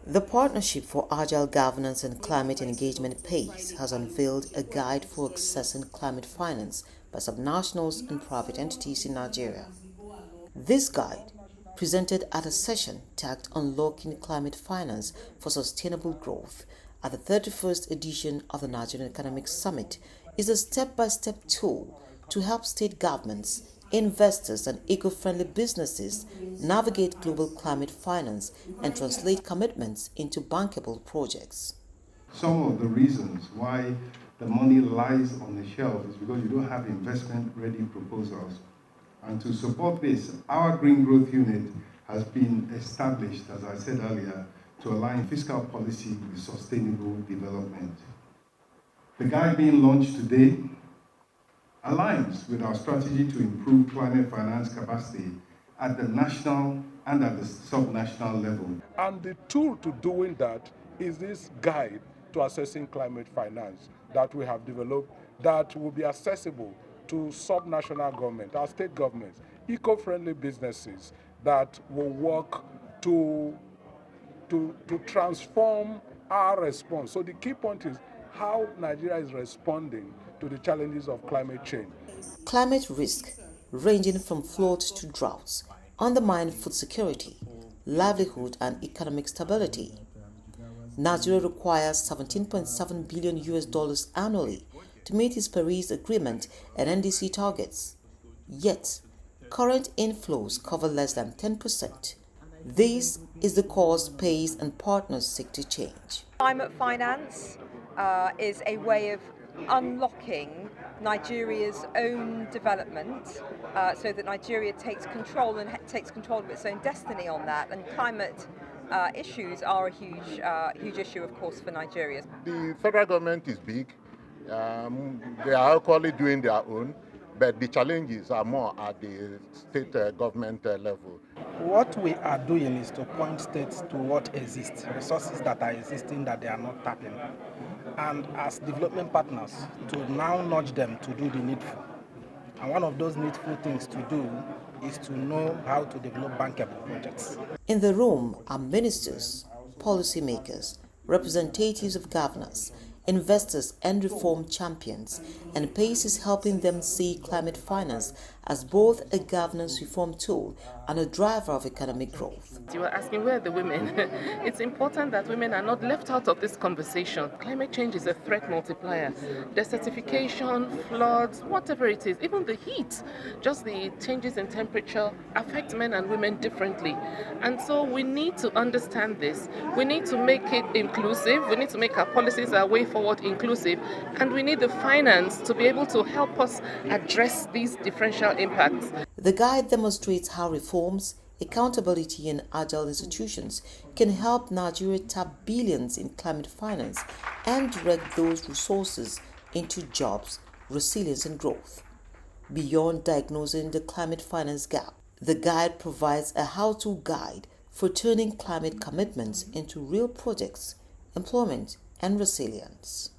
The Partnership for Agile Governance and Climate Engagement PACE has unveiled a guide for accessing climate finance by subnationals and private entities in Nigeria. This guide, presented at a session tagged Unlocking Climate Finance for Sustainable Growth at the 31st edition of the Nigerian Economic Summit, is a step-by-step tool to help state governments, investors, and eco-friendly businesses navigate global climate finance and translate commitments into bankable projects. Some of the reasons why the money lies on the shelf is because you don't have investment-ready proposals. And to support this, our Green Growth Unit has been established, as I said earlier, to align fiscal policy with sustainable development. The guide being launched today aligns with our strategy to improve climate finance capacity at the national and at the subnational level. And the tool to doing that is this guide to assessing climate finance that we have developed that will be accessible to subnational government, our state governments, eco-friendly businesses that will work to transform our response. So the key point is how Nigeria is responding to the challenges of climate change. Climate risk, ranging from floods to droughts, undermine food security, livelihood, and economic stability. Nigeria requires $17.7 billion annually to meet its Paris Agreement and NDC targets. Yet, current inflows cover less than 10%. This is the course PACE and partners seek to change. Climate finance is a way of unlocking Nigeria's own development so that Nigeria takes control of its own destiny on that, and climate issues are a huge issue, of course, for Nigeria. The federal government is big. They are equally doing their own, but the challenges are more at the state government level. What we are doing is to point states to what exists, resources that are existing that they are not tapping, and as development partners to now nudge them to do the needful. And one of those needful things to do is to know how to develop bankable projects. In the room are ministers, policymakers, representatives of governors, investors, and reform champions, and PACE is helping them see climate finance as both a governance reform tool and a driver of economic growth. You were asking, where are the women? It's important that women are not left out of this conversation. Climate change is a threat multiplier. Desertification, floods, whatever it is, even the heat, just the changes in temperature affect men and women differently. And so we need to understand this. We need to make it inclusive. We need to make our policies, our way forward, inclusive. And we need the finance to be able to help us address these differential impacts. The guide demonstrates how reforms, accountability, and agile institutions can help Nigeria tap billions in climate finance and direct those resources into jobs, resilience, and growth. Beyond diagnosing the climate finance gap, the guide provides a how-to guide for turning climate commitments into real projects, employment, and resilience.